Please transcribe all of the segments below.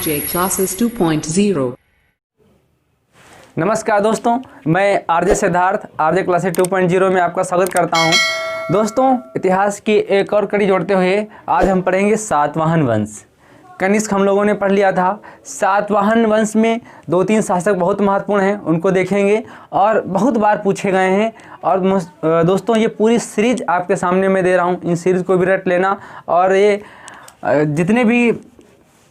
RJ Classes 2.0। नमस्कार दोस्तों, मैं आरजे सिद्धार्थ आरजे क्लासेस 2.0 में आपका स्वागत करता हूं। दोस्तों, इतिहास की एक और कड़ी जोड़ते हुए आज हम पढ़ेंगे सातवाहन वंश। कनिष्क हम लोगों ने पढ़ लिया था। सातवाहन वंश में दो तीन शासक बहुत महत्वपूर्ण हैं, उनको देखेंगे और बहुत बार पूछे गए हैं। और दोस्तों, ये पूरी सीरीज आपके सामने मैं दे रहा हूँ, इन सीरीज़ को भी रट लेना। और ये जितने भी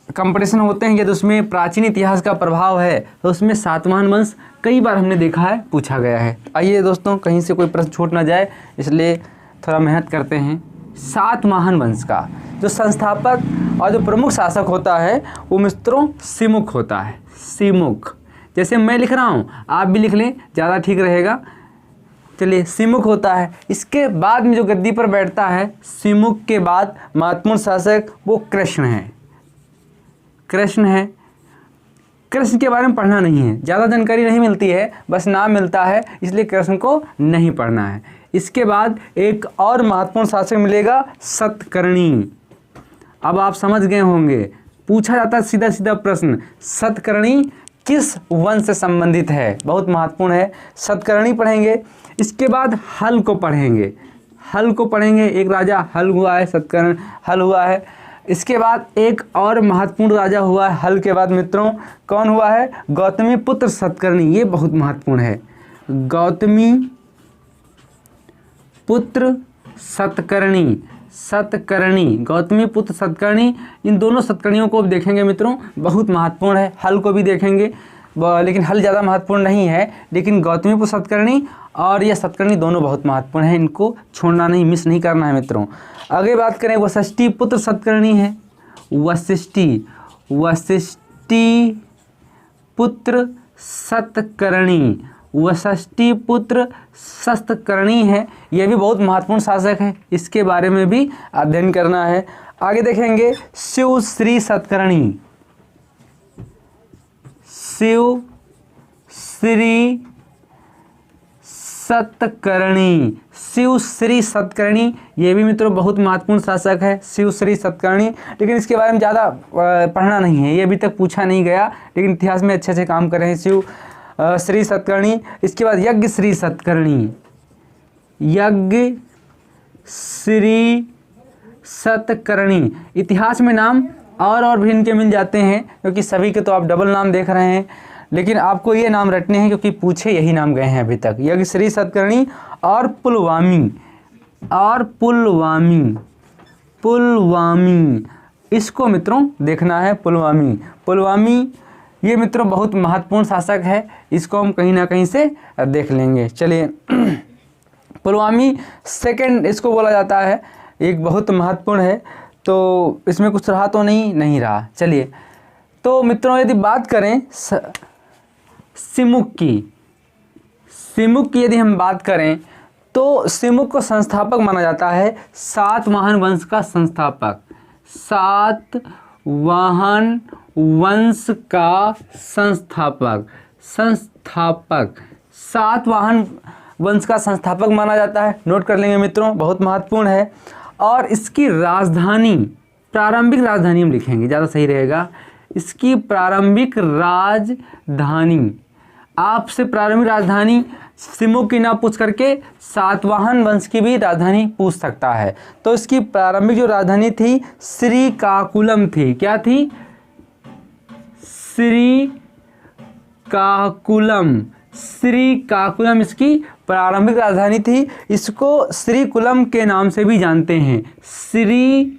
कंपटीशन होते हैं यदि उसमें प्राचीन इतिहास का प्रभाव है तो उसमें सातवाहन वंश कई बार हमने देखा है, पूछा गया है। आइए दोस्तों, कहीं से कोई प्रश्न छूट ना जाए, इसलिए थोड़ा मेहनत करते हैं। सातवाहन वंश का जो संस्थापक और जो प्रमुख शासक होता है वो मित्रों सिमुक होता है। सिमुक, जैसे मैं लिख रहा हूँ आप भी लिख लें, ज़्यादा ठीक रहेगा। चलिए, सिमुक होता है। इसके बाद में जो गद्दी पर बैठता है, सिमुक के बाद महत्वपूर्ण शासक वो कृष्ण है। कृष्ण है। कृष्ण के बारे में पढ़ना नहीं है, ज़्यादा जानकारी नहीं मिलती है, बस नाम मिलता है, इसलिए कृष्ण को नहीं पढ़ना है। इसके बाद एक और महत्वपूर्ण शासक मिलेगा, सतकर्णी। अब आप समझ गए होंगे, पूछा जाता है सीधा सीधा प्रश्न, सतकर्णी किस वंश से संबंधित है, बहुत महत्वपूर्ण है। सतकर्णी पढ़ेंगे। इसके बाद हल को पढ़ेंगे। हल को पढ़ेंगे, एक राजा हल हुआ है, सतकर्ण हल हुआ है। इसके बाद एक और महत्वपूर्ण राजा हुआ है हल के बाद मित्रों, कौन हुआ है? गौतमी पुत्र सतकर्णी। ये बहुत महत्वपूर्ण है, गौतमी पुत्र सतकर्णी। सतकर्णी, गौतमी पुत्र सतकर्णी, इन दोनों सतकर्णियों को देखेंगे मित्रों, बहुत महत्वपूर्ण है। हल को भी देखेंगे, लेकिन हल ज़्यादा महत्वपूर्ण नहीं है, लेकिन गौतमी पुत्र सतकर्णी और यह सतकर्णी दोनों बहुत महत्वपूर्ण है, इनको छोड़ना नहीं, मिस नहीं करना है मित्रों। आगे बात करें, वशिष्ठी पुत्र सतकर्णी है। वशिष्ठी पुत्र सतकर्णी, वशिष्ठी पुत्र सतकर्णी है, यह भी बहुत महत्वपूर्ण शासक है, इसके बारे में भी अध्ययन करना है। आगे देखेंगे शिव श्री सतकर्णी। शिव श्री सतकर्णी, शिव श्री सतकर्णी, ये भी मित्रों बहुत महत्वपूर्ण शासक है, शिव श्री सतकर्णी। लेकिन इसके बारे में ज़्यादा पढ़ना नहीं है, ये अभी तक पूछा नहीं गया, लेकिन इतिहास में अच्छे अच्छे काम कर रहे हैं शिव श्री सतकर्णी। इसके बाद यज्ञ श्री सतकर्णी। यज्ञ श्री सतकर्णी, इतिहास में नाम और भी इनके मिल जाते हैं, क्योंकि सभी के तो आप डबल नाम देख रहे हैं, लेकिन आपको ये नाम रटने हैं क्योंकि पूछे यही नाम गए हैं अभी तक। यज्ञ श्री सतकर्णी और पुलवामी। पुलवामी, इसको मित्रों देखना है। पुलवामी ये मित्रों बहुत महत्वपूर्ण शासक है, इसको हम कहीं ना कहीं से देख लेंगे। चलिए, पुलवामी सेकंड इसको बोला जाता है, एक बहुत महत्वपूर्ण है, तो इसमें कुछ रहा तो नहीं रहा। चलिए, तो मित्रों यदि बात करें सिमुक की यदि हम बात करें तो सिमुक को संस्थापक माना जाता है, सातवाहन वंश का संस्थापक। सातवाहन वंश का संस्थापक सातवाहन वंश का संस्थापक माना जाता है। नोट कर लेंगे मित्रों, बहुत महत्वपूर्ण है। और इसकी राजधानी, प्रारंभिक राजधानी हम लिखेंगे, ज़्यादा सही रहेगा। इसकी प्रारंभिक राजधानी, आपसे प्रारंभिक राजधानी सिमुक की ना पूछ करके सातवाहन वंश की भी राजधानी पूछ सकता है। तो इसकी प्रारंभिक जो राजधानी थी श्रीकाकुलम थी। क्या थी? श्रीकाकुलम इसकी प्रारंभिक राजधानी थी। इसको श्रीकुलम के नाम से भी जानते हैं, श्रीकुलम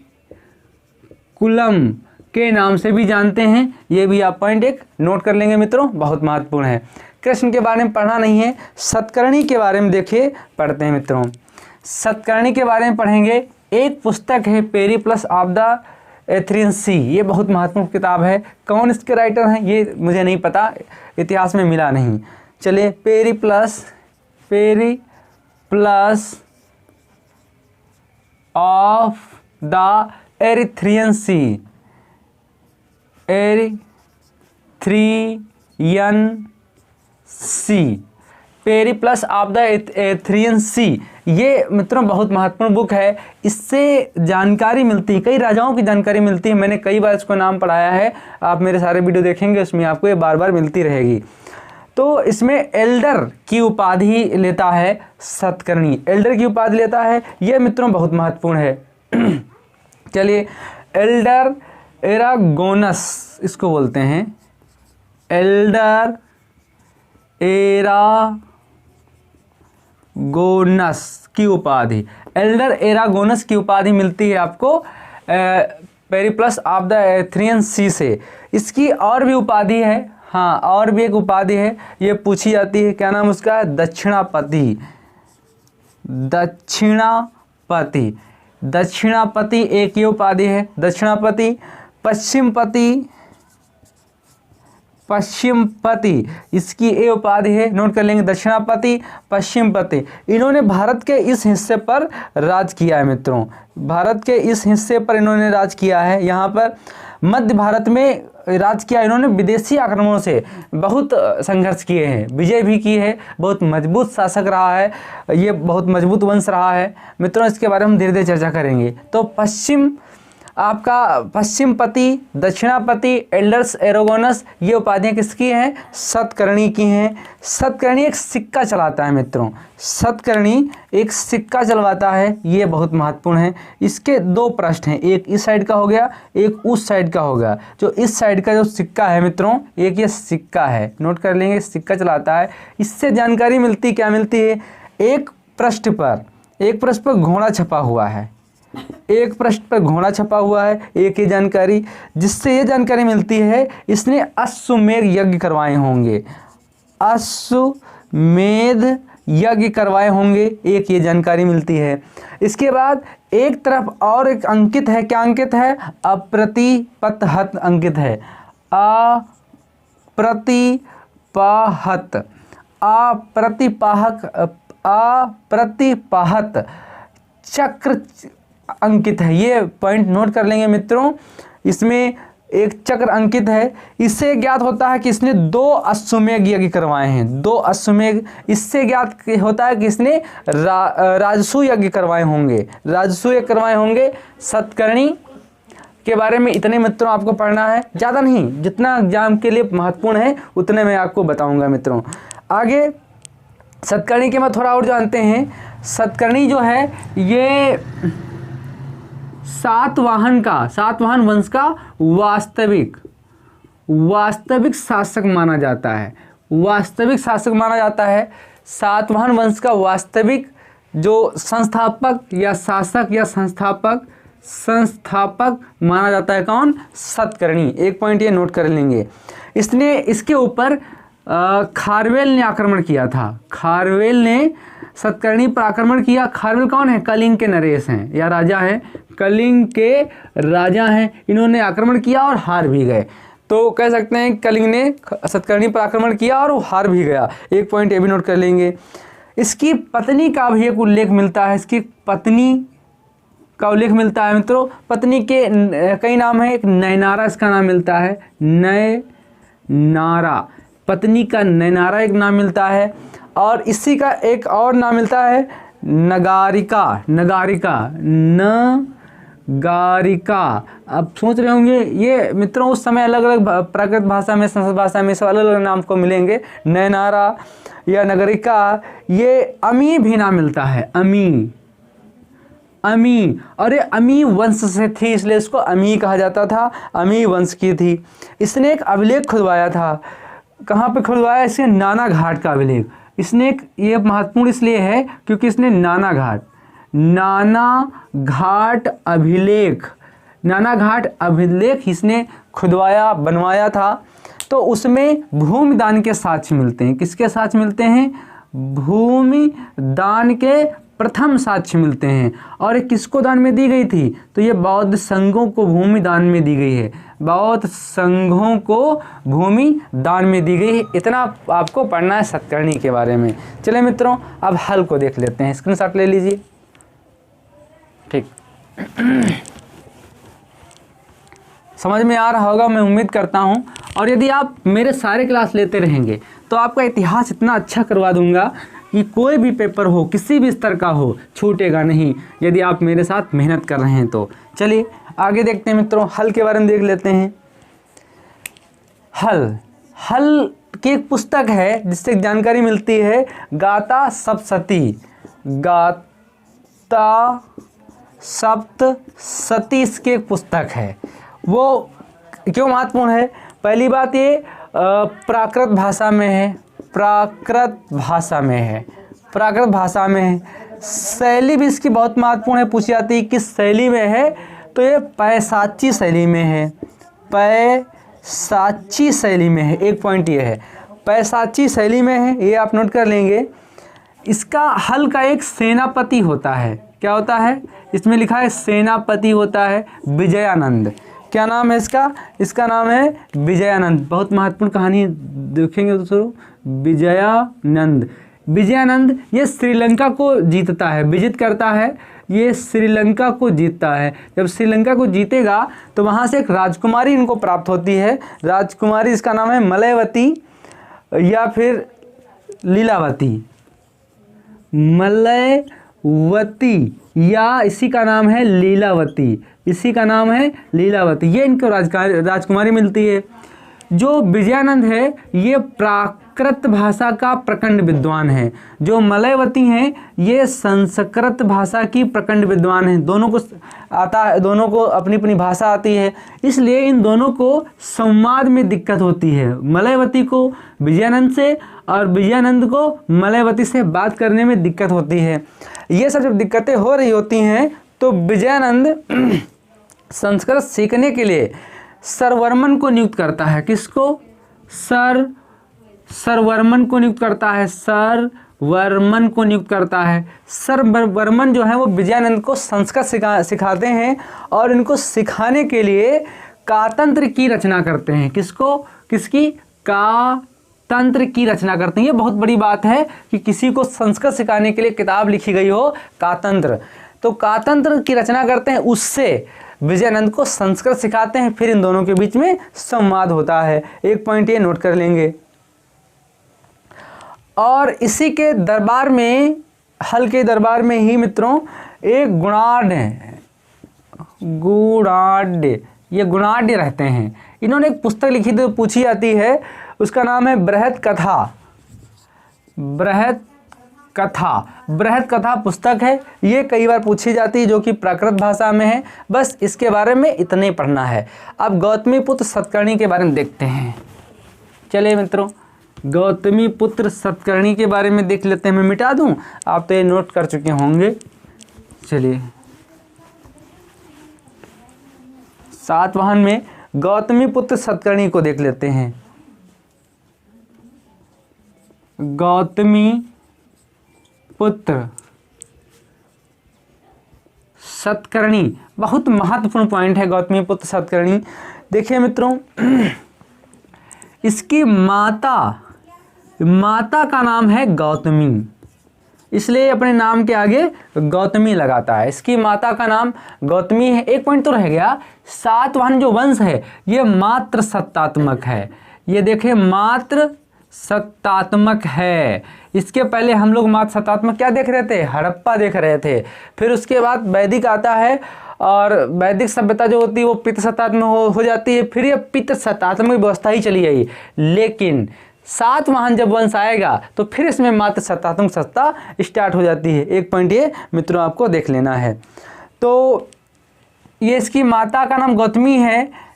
के नाम से भी जानते हैं। ये भी आप पॉइंट एक नोट कर लेंगे मित्रों, बहुत महत्वपूर्ण है। कृष्ण के बारे में पढ़ना नहीं है, सतकर्णी के बारे में देखिए, पढ़ते हैं मित्रों। सतकर्णी के बारे में पढ़ेंगे। एक पुस्तक है Periplus of the Erythraean Sea, ये बहुत महत्वपूर्ण किताब है। कौन इसके राइटर हैं ये मुझे नहीं पता, इतिहास में मिला नहीं। चलिए, Periplus of the Erythraean Sea, Periplus of the Erythraean Sea, ये मित्रों बहुत महत्वपूर्ण बुक है। इससे जानकारी मिलती है, कई राजाओं की जानकारी मिलती है। मैंने कई बार इसको नाम पढ़ाया है, आप मेरे सारे वीडियो देखेंगे उसमें आपको ये बार बार मिलती रहेगी। तो इसमें एल्डर की उपाधि लेता है सतकर्णी, एल्डर की उपाधि लेता है, ये मित्रों बहुत महत्वपूर्ण है। चलिए, एल्डर एरागोनस इसको बोलते हैं, एल्डर एरागोनस की उपाधि, एल्डर एरागोनस की उपाधि मिलती है आपको पेरिप्लस ऑफ द एथेनियन सी से। इसकी और भी उपाधि है, हाँ और भी एक उपाधि है, ये पूछी जाती है, क्या नाम उसका है? दक्षिणापति, दक्षिणापति, दक्षिणापति एक ये उपाधि है, दक्षिणापति। पश्चिमपति, पश्चिमपति इसकी ए उपाधि है, नोट कर लेंगे, दक्षिणापति, पश्चिमपति। इन्होंने भारत के इस हिस्से पर राज किया है मित्रों, भारत के इस हिस्से पर इन्होंने राज किया है। यहाँ पर मध्य भारत में राज किया इन्होंने, विदेशी आक्रमणों से बहुत संघर्ष किए हैं, विजय भी की है, बहुत मजबूत शासक रहा है, ये बहुत मजबूत वंश रहा है मित्रों। इसके बारे में हम धीरे धीरे चर्चा करेंगे। तो पश्चिम आपका पश्चिमपति, दक्षिणापति, एल्डर्स एरागोनस, ये उपाधियाँ किसकी हैं? सतकर्णी की हैं। सतकर्णी एक सिक्का चलाता है मित्रों, सतकर्णी एक सिक्का चलवाता है, ये बहुत महत्वपूर्ण है। इसके दो पृष्ठ हैं, एक इस साइड का हो गया, एक उस साइड का हो गया। जो इस साइड का जो सिक्का है मित्रों, एक ये सिक्का है, नोट कर लेंगे, सिक्का चलाता है। इससे जानकारी मिलती, क्या मिलती है? एक पृष्ठ पर घोड़ा छपा हुआ है, एक पृष्ठ पर घोड़ा छपा हुआ है, एक ये जानकारी, जिससे ये जानकारी मिलती है इसने अश्वमेध यज्ञ करवाए होंगे, अश्वमेध यज्ञ करवाए होंगे, एक ये जानकारी मिलती है। इसके बाद एक तरफ और एक अंकित है, क्या अंकित है? अप्रतिपहत अंकित है, अप्रतिपहत, अप्रतिपहत चक्र अंकित है, ये पॉइंट नोट कर लेंगे मित्रों। इसमें एक चक्र अंकित है, इससे ज्ञात होता है कि इसने 2 अश्वमेध यज्ञ करवाए हैं, 2 अश्वमेध। इससे ज्ञात होता है कि इसने राजसूय यज्ञ करवाए होंगे, राजसूय यज्ञ करवाए होंगे। सतकर्णी के बारे में इतने मित्रों आपको पढ़ना है, ज़्यादा नहीं, जितना एग्जाम के लिए महत्वपूर्ण है उतने मैं आपको बताऊंगा मित्रों। आगे सतकर्णी के मैं थोड़ा और जानते हैं। सतकर्णी जो है ये सातवाहन वंश का वास्तविक शासक माना जाता है, वास्तविक शासक माना जाता है। सातवाहन वंश का वास्तविक जो संस्थापक या शासक या संस्थापक माना जाता है, कौन? सतकर्णी। एक पॉइंट ये नोट कर लेंगे। इसने इसके ऊपर खारवेल ने आक्रमण किया था, खारवेल ने सतकर्णी पर आक्रमण किया। खारवेल कौन है? कलिंग के नरेश हैं या राजा हैं, कलिंग के राजा हैं। इन्होंने आक्रमण किया और हार भी गए, तो कह सकते हैं कलिंग ने सतकर्णी पर आक्रमण किया और वो हार भी गया। एक पॉइंट ये भी नोट कर लेंगे। इसकी पत्नी का भी एक उल्लेख मिलता है, इसकी पत्नी का उल्लेख मिलता है मित्रों। पत्नी के कई नाम है, एक नयनारा इसका नाम मिलता है, नयनारा, पत्नी का नयनारा एक नाम मिलता है। और इसी का एक और नाम मिलता है नगारिका, नगारिका। अब सोच रहे होंगे ये मित्रों उस समय अलग अलग प्राकृत भाषा में, संस्कृत भाषा में सब अलग अलग नाम को मिलेंगे, नयनारा या नगरिका। ये अमी भी नाम मिलता है, अमी, और ये अमी वंश से थी, इसलिए इसको अमी कहा जाता था, अमी वंश की थी। इसने एक अभिलेख खुदवाया था, कहाँ पे खुदवाया? इसके नाना घाट का अभिलेख। इसने ये महत्वपूर्ण इसलिए है क्योंकि इसने नाना घाट अभिलेख इसने खुदवाया, बनवाया था। तो उसमें भूमि दान के साक्ष्य मिलते हैं। किसके साक्ष्य मिलते हैं? भूमि दान के प्रथम साक्ष्य मिलते हैं। और ये किसको दान में दी गई थी? तो ये बौद्ध संघों को भूमि दान में दी गई है, बौद्ध संघों को भूमि दान में दी गई है। इतना आपको पढ़ना है सतकर्णी के बारे में। चलिए मित्रों, अब हल को देख लेते हैं, स्क्रीनशॉट ले लीजिए। ठीक, समझ में आ रहा होगा मैं उम्मीद करता हूँ। और यदि आप मेरे सारे क्लास लेते रहेंगे तो आपका इतिहास इतना अच्छा करवा दूंगा कि कोई भी पेपर हो, किसी भी स्तर का हो, छूटेगा नहीं यदि आप मेरे साथ मेहनत कर रहे हैं तो। चलिए आगे देखते हैं मित्रों, हल के बारे में देख लेते हैं। हल की एक पुस्तक है जिससे जानकारी मिलती है, गाथा सप्तशती। गाथा सप्तशती इसकी एक पुस्तक है। वो क्यों महत्वपूर्ण है? पहली बात ये प्राकृत भाषा में है, प्राकृत भाषा में है, प्राकृत भाषा में है। शैली भी इसकी बहुत महत्वपूर्ण है, पूछी जाती है किस शैली में है, तो ये पैशाची शैली में है, पैशाची शैली में है। एक पॉइंट ये है, पैशाची शैली में है, ये आप नोट कर लेंगे। इसका हल का एक सेनापति होता है, क्या होता है? इसमें लिखा है सेनापति होता है विजयानंद। क्या नाम है इसका? इसका नाम है विजयानंद। बहुत महत्वपूर्ण कहानी देखेंगे दोस्तों, विजयानंद। विजयानंद ये श्रीलंका को जीतता है, विजित करता है, ये श्रीलंका को जीतता है। जब श्रीलंका को जीतेगा तो वहाँ से एक राजकुमारी इनको प्राप्त होती है। राजकुमारी, इसका नाम है मलयवती या फिर लीलावती, मलयवती या इसी का नाम है लीलावती, इसी का नाम है लीलावती। ये इनको राजकुमारी मिलती है। जो विजयानंद है ये प्राकृत भाषा का प्रखंड विद्वान है। जो मलयवती हैं ये संस्कृत भाषा की प्रखंड विद्वान हैं। दोनों को आता है, दोनों को अपनी अपनी भाषा आती है, इसलिए इन दोनों को संवाद में दिक्कत होती है। मलयवती को विजयानंद से और विजयानंद को मलयवती से बात करने में दिक्कत होती है। ये सब जब दिक्कतें हो रही होती हैं तो विजयानंद संस्कृत सीखने के लिए सरवर्मन को नियुक्त करता है। किसको? सरवर्मन को नियुक्त करता है, सरवर्मन को नियुक्त करता है। सरवर्मन जो है वो विजयानंद को संस्कृत सिखाते हैं और इनको सिखाने के लिए कातंत्र की रचना करते हैं। किसको? किसकी? कातंत्र की रचना करते हैं। ये बहुत बड़ी बात है कि किसी को संस्कृत सिखाने के लिए किताब लिखी गई हो, कातंत्र। तो कातंत्र की रचना करते हैं, उससे विजयानंद को संस्कृत सिखाते हैं, फिर इन दोनों के बीच में संवाद होता है। एक पॉइंट ये नोट कर लेंगे। और इसी के दरबार में, हल के दरबार में ही मित्रों एक गुणाढ़, ये गुणाढ़ रहते हैं। इन्होंने एक पुस्तक लिखी थी, पूछी जाती है, उसका नाम है बृहत कथा। बृहत कथा पुस्तक है, ये कई बार पूछी जाती है, जो कि प्राकृत भाषा में है। बस इसके बारे में इतना ही पढ़ना है। अब गौतमीपुत्र सतकर्णी के बारे में देखते हैं। चलिए मित्रों, गौतमीपुत्र सतकर्णी के बारे में देख लेते हैं। मैं मिटा दूं, आप तो ये नोट कर चुके होंगे। चलिए, सातवाहन में गौतमीपुत्र सतकर्णी को देख लेते हैं। गौतमी पुत्र सतकर्णी बहुत महत्वपूर्ण पॉइंट है। गौतमी पुत्र सतकर्णी, देखिए मित्रों, इसकी माता का नाम है गौतमी, इसलिए अपने नाम के आगे गौतमी लगाता है। इसकी माता का नाम गौतमी है। एक पॉइंट तो रह गया, सातवाहन जो वंश है ये मात्र सत्तात्मक है। ये देखिए मात्र सत्तात्मक है। इसके पहले हम लोग मात्र सत्तात्मक क्या देख रहे थे? हड़प्पा देख रहे थे। फिर उसके बाद वैदिक आता है और वैदिक सभ्यता जो होती है वो पितृ सत्तात्मक हो जाती है। फिर ये पितृ सत्तात्मक व्यवस्था ही चली आई। लेकिन सातवाहन जब वंश आएगा तो फिर इसमें मात्र सत्तात्मक सत्ता स्टार्ट हो जाती है। एक पॉइंट ये मित्रों आपको देख लेना है। तो ये इसकी माता का नाम गौतमी है।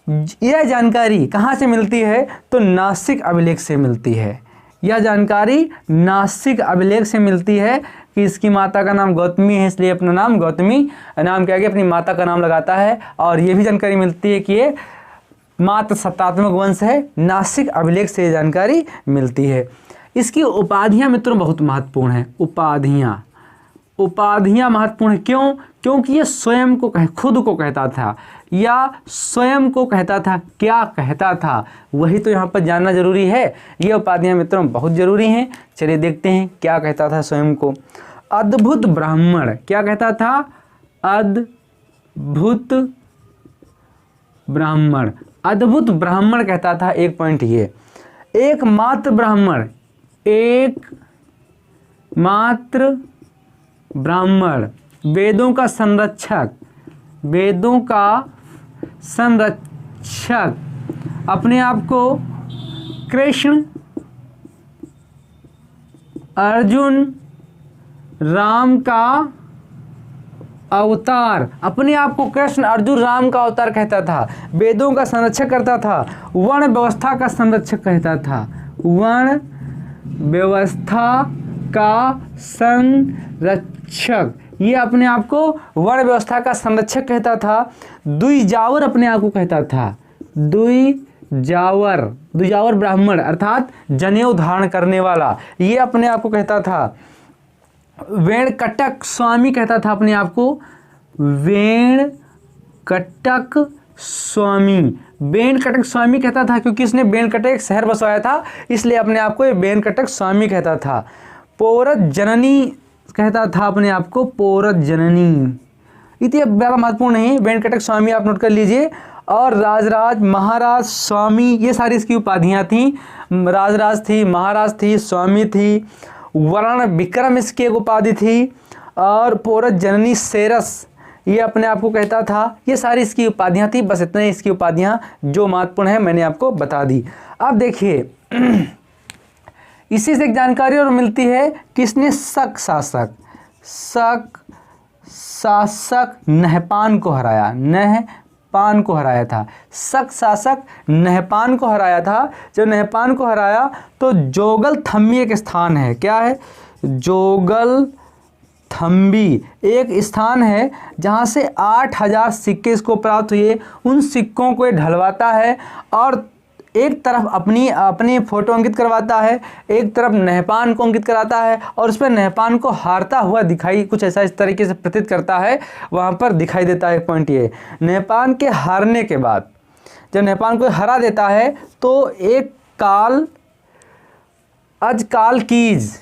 यह जानकारी कहाँ से मिलती है? तो नासिक अभिलेख से मिलती है। यह जानकारी नासिक अभिलेख से मिलती है कि इसकी माता का नाम गौतमी है, इसलिए अपना नाम गौतमी नाम के आगे अपनी माता का नाम लगाता है। और ये भी जानकारी मिलती है कि ये मात्र सत्तात्मक वंश है। नासिक अभिलेख से ये जानकारी मिलती है। इसकी उपाधियाँ मित्रों बहुत महत्वपूर्ण हैं। उपाधियाँ महत्वपूर्ण है। क्यों? क्योंकि ये स्वयं को खुद को कहता था या स्वयं को कहता था। क्या कहता था वही तो यहाँ पर जानना जरूरी है। ये उपाधियाँ मित्रों बहुत जरूरी हैं। चलिए देखते हैं क्या कहता था स्वयं को। अद्भुत ब्राह्मण, क्या कहता था? अद्भुत ब्राह्मण, अद्भुत ब्राह्मण कहता था। एक पॉइंट ये, एकमात्र ब्राह्मण, मात्र ब्राह्मण, वेदों का संरक्षक, वेदों का संरक्षक, अपने आप को कृष्ण, अर्जुन, राम का अवतार, अपने आप को कृष्ण, अर्जुन, राम का अवतार कहता था, वेदों का संरक्षक करता था, वर्ण व्यवस्था का संरक्षक कहता था, वर्ण व्यवस्था का संरक्षक, ये अपने आप को वर्ण व्यवस्था का संरक्षक कहता था। द्विजावर अपने आप को कहता था, द्विजावर ब्राह्मण अर्थात जनेऊ धारण करने वाला, ये अपने आप को कहता था। वेणकटक स्वामी कहता था अपने आप को, वेणकटक स्वामी, वेणकटक स्वामी कहता था क्योंकि इसने वेणकटक एक शहर बसवाया था, इसलिए अपने आप को वेणकटक स्वामी कहता था। पौरज जननी कहता था अपने आप को, पौरज जननी, इतनी ज़्यादा महत्वपूर्ण नहीं, वेणकटक स्वामी आप नोट कर लीजिए। और राजराज, महाराज, स्वामी, ये सारी इसकी उपाधियाँ थीं। राजराज थी, महाराज थी, स्वामी थी, वर्ण विक्रम इसकी एक उपाधि थी, और पौरज जननी शेरस ये अपने आप को कहता था। ये सारी इसकी उपाधियाँ थी, बस इतने इसकी उपाधियाँ जो महत्वपूर्ण है मैंने आपको बता दी। अब देखिए इसी से एक जानकारी और मिलती है, किसने शक शासक नहपान को हराया, नहपान को हराया था। शक शासक नहपान को हराया था। जब नहपान को हराया तो जोगल थम्बी एक स्थान है, क्या है? जोगल थम्बी एक स्थान है जहाँ से 8000 सिक्के इसको प्राप्त हुए। उन सिक्कों को ये ढलवाता है और एक तरफ अपनी फोटो अंकित करवाता है, एक तरफ नहपान को अंकित कराता है, और उस पर नहपान को हारता हुआ दिखाई, कुछ ऐसा इस तरीके से प्रतीत करता है, वहाँ पर दिखाई देता है। पॉइंट ये, नहपान के हारने के बाद जब नहपान को हरा देता है तो एक काल अजकाल कीज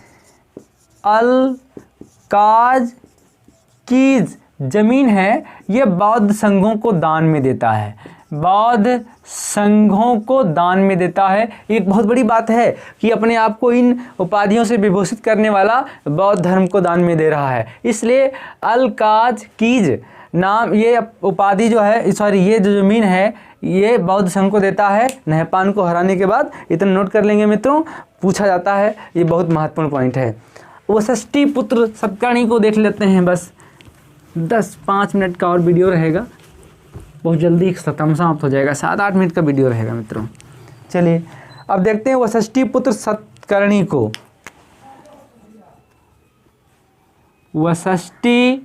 अलकाज कीज जमीन है, ये बौद्ध संघों को दान में देता है, बौद्ध संघों को दान में देता है। एक बहुत बड़ी बात है कि अपने आप को इन उपाधियों से विभूषित करने वाला बौद्ध धर्म को दान में दे रहा है, इसलिए अलकाज कीज नाम ये उपाधि जो है, सॉरी ये जो जमीन है ये बौद्ध संघ को देता है नहपान को हराने के बाद। इतना नोट कर लेंगे मित्रों, पूछा जाता है, ये बहुत महत्वपूर्ण पॉइंट है। वशिष्ठी पुत्र सतकर्णी को देख लेते हैं, बस 10-5 मिनट का और वीडियो रहेगा, बहुत जल्दी खत्म समाप्त हो जाएगा, 7-8 मिनट का वीडियो रहेगा मित्रों। चलिए अब देखते हैं वशिष्ठी पुत्र सतकर्णी को। वशिष्ठी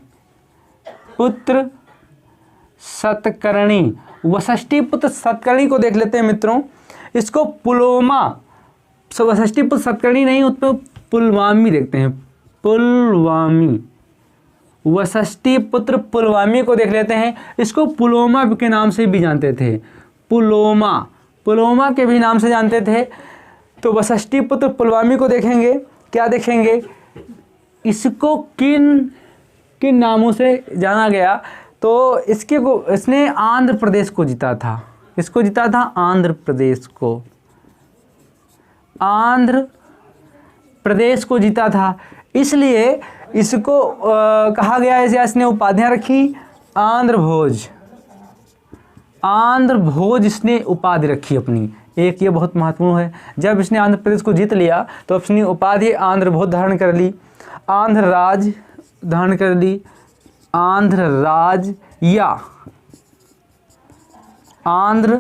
पुत्र सतकर्णी, वशिष्ठी पुत्र सतकर्णी को देख लेते हैं मित्रों। इसको पुलोमा, वशिष्ठी पुत्र सतकर्णी नहीं, उसमें पुलवामी देखते हैं, पुलवामी, वशिष्ठी पुत्र पुलवामी को देख लेते हैं। इसको पुलोमा के नाम से भी जानते थे, पुलोमा के भी नाम से जानते थे। तो वशिष्ठी पुत्र पुलवामी को देखेंगे, क्या देखेंगे, इसको किन नामों से जाना गया, तो इसने आंध्र प्रदेश को जीता था, इसको जीता था आंध्र प्रदेश को, आंध्र प्रदेश को जीता था, इसलिए इसको कहा गया है, इसने उपाधियां रखी आंध्र भोज इसने उपाधि रखी अपनी एक, ये बहुत महत्वपूर्ण है। जब इसने आंध्र प्रदेश को जीत लिया तो अपनी उपाधि आंध्र भोज धारण कर ली, आंध्र राज धारण कर ली, आंध्र राज या आंध्र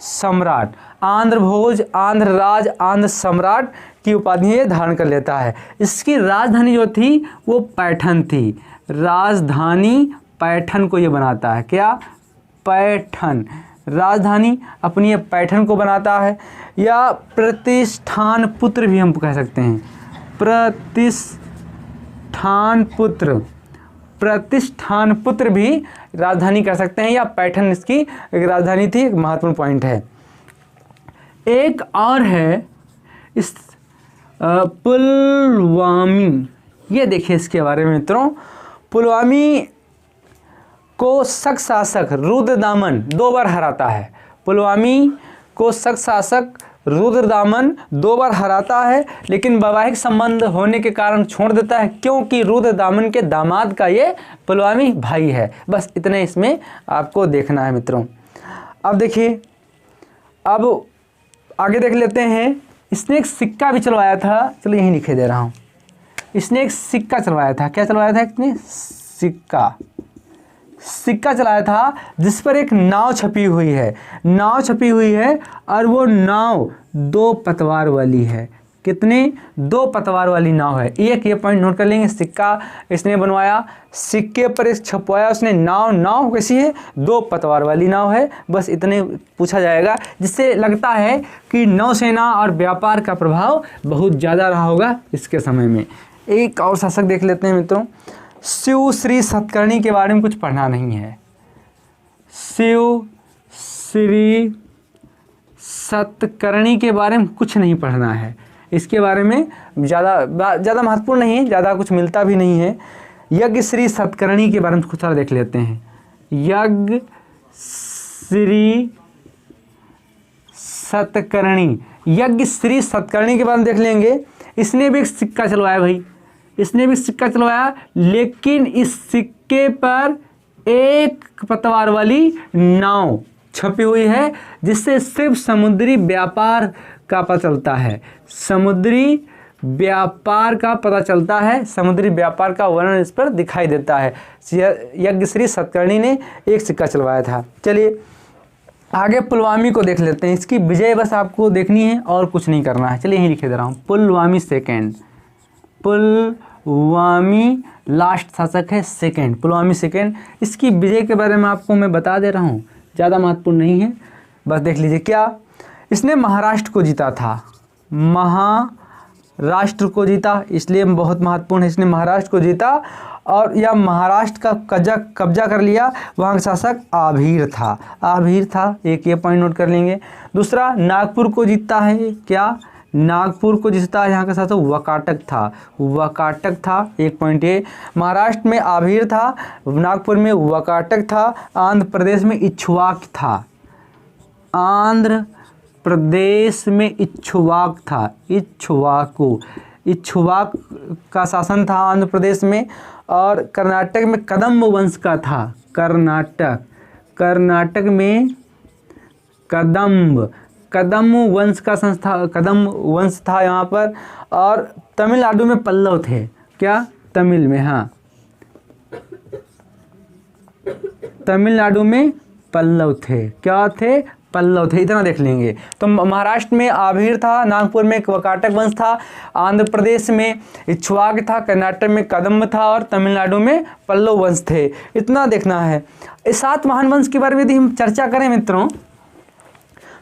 सम्राट, आंध्र भोज, आंध्र राज, आंध्र सम्राट की उपाधियाँ धारण कर लेता है। इसकी राजधानी जो थी वो पैठन थी, राजधानी पैठन को ये बनाता है, क्या? पैठन, राजधानी अपनी पैठन को बनाता है। या प्रतिष्ठान पुत्र भी हम कह सकते हैं, प्रतिष्ठान पुत्र भी राजधानी कर सकते हैं, या पैठन इसकी एक राजधानी थी, एक महत्वपूर्ण पॉइंट है। एक और है इस पुलवामी, ये देखिए इसके बारे में मित्रों। पुलवामी को शक शासक रुद्रदामन 2 बार हराता है, पुलवामी को शक शासक रुद्रदामन 2 बार हराता है, लेकिन वैवाहिक संबंध होने के कारण छोड़ देता है, क्योंकि रुद्रदामन के दामाद का ये पुलवामी भाई है। बस इतने इसमें आपको देखना है मित्रों। अब देखिए, अब आगे देख लेते हैं। इसने एक सिक्का भी चलवाया था, चलो यहीं लिखे दे रहा हूँ। इसने एक सिक्का चलवाया था। क्या चलवाया था इसने? सिक्का चलाया था, जिस पर एक नाव छपी हुई है। नाव छपी हुई है और वो नाव 2 पतवार वाली है। कितने? 2 पतवार वाली नाव है। एक ये पॉइंट नोट कर लेंगे। सिक्का इसने बनवाया, सिक्के पर एक छपवाया उसने नाव। नाव कैसी है? 2 पतवार वाली नाव है। बस इतने पूछा जाएगा, जिससे लगता है कि नौसेना और व्यापार का प्रभाव बहुत ज़्यादा रहा होगा इसके समय में। एक और शासक देख लेते हैं मित्रों। शिव श्री सतकर्णी के बारे में कुछ पढ़ना नहीं है। शिव श्री सतकर्णी के बारे में कुछ नहीं पढ़ना है। इसके बारे में ज़्यादा महत्वपूर्ण नहीं है, ज़्यादा कुछ मिलता भी नहीं है। यज्ञ श्री सतकर्णी के बारे में कुछ सारा देख लेते हैं। यज्ञ श्री सतकर्णी, यज्ञ श्री सतकर्णी के बारे में देख लेंगे। इसने भी एक सिक्का चलवाया भाई, इसने भी सिक्का चलवाया, लेकिन इस सिक्के पर एक पतवार वाली नाव छपी हुई है, जिससे सिर्फ समुद्री व्यापार का पता चलता है। समुद्री व्यापार का पता चलता है, समुद्री व्यापार का वर्णन इस पर दिखाई देता है। यज्ञश्री सतकर्णी ने एक सिक्का चलवाया था। चलिए आगे पुलवामी को देख लेते हैं। इसकी विजय बस आपको देखनी है और कुछ नहीं करना है। चलिए यहीं लिखे दे रहा हूँ, पुलवामी सेकेंड। पुलवामी लास्ट शासक है, सेकेंड, पुलवामी सेकेंड। इसकी विजय के बारे में आपको मैं बता दे रहा हूँ, ज़्यादा महत्वपूर्ण नहीं है, बस देख लीजिए। क्या? इसने महाराष्ट्र को जीता था, महाराष्ट्र को जीता, इसलिए बहुत महत्वपूर्ण है। इसने महाराष्ट्र को जीता और यह महाराष्ट्र का कब्जा कर लिया। वहाँ का शासक आभीर था, आभीर था। एक ये पॉइंट नोट कर लेंगे। दूसरा, नागपुर को जीतता है। क्या? नागपुर को जीतता है। यहाँ का शासक वकाटक था, वकाटक था। एक पॉइंट ये। महाराष्ट्र में आभीर था, नागपुर में वकाटक था, आंध्र प्रदेश में इक्ष्वाक था, आंध्र प्रदेश में इक्ष्वाक था, इक्ष्वाक का शासन था आंध्र प्रदेश में। और कर्नाटक में कदम्ब वंश का था, कर्नाटक में कदम्ब वंश का कदम्ब वंश था यहाँ पर। और तमिलनाडु में पल्लव थे। क्या? तमिल में, हाँ, तमिलनाडु में पल्लव थे। क्या थे? पल्लव थे। इतना देख लेंगे। तो महाराष्ट्र में आभीर था, नागपुर में वकाटक वंश था, आंध्र प्रदेश में इक्ष्वाक था, कर्नाटक में कदम्ब था और तमिलनाडु में पल्लव वंश थे। इतना देखना है। इस 7 महान वंश के बारे में यदि हम चर्चा करें मित्रों,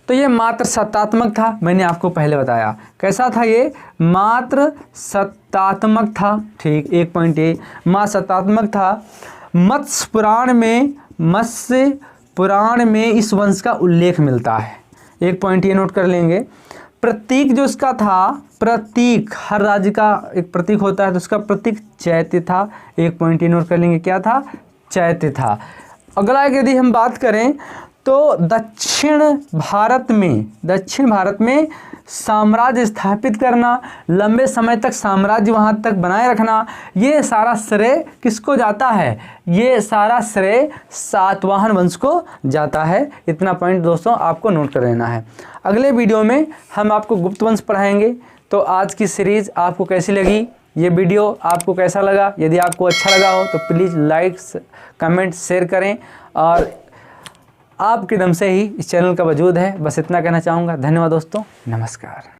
तो ये मात्र सत्तात्मक था। मैंने आपको पहले बताया कैसा था ये, मात्र सत्तात्मक था। ठीक, एक पॉइंट ये, मात्र सत्तात्मक था। मत्स्य पुराण में इस वंश का उल्लेख मिलता है। एक पॉइंट ये नोट कर लेंगे। प्रतीक जो इसका था, प्रतीक, हर राज्य का एक प्रतीक होता है, तो उसका प्रतीक चैत्य था। एक पॉइंट ये नोट कर लेंगे, क्या था? चैत्य था। अगला यदि हम बात करें तो दक्षिण भारत में साम्राज्य स्थापित करना, लंबे समय तक साम्राज्य वहाँ तक बनाए रखना, ये सारा श्रेय किसको जाता है? ये सारा श्रेय सातवाहन वंश को जाता है। इतना पॉइंट दोस्तों आपको नोट कर लेना है। अगले वीडियो में हम आपको गुप्त वंश पढ़ाएंगे। तो आज की सीरीज़ आपको कैसी लगी, ये वीडियो आपको कैसा लगा? यदि आपको अच्छा लगा हो तो प्लीज़ लाइक, कमेंट, शेयर करें। और आपके दम से ही इस चैनल का वजूद है। बस इतना कहना चाहूँगा। धन्यवाद दोस्तों, नमस्कार।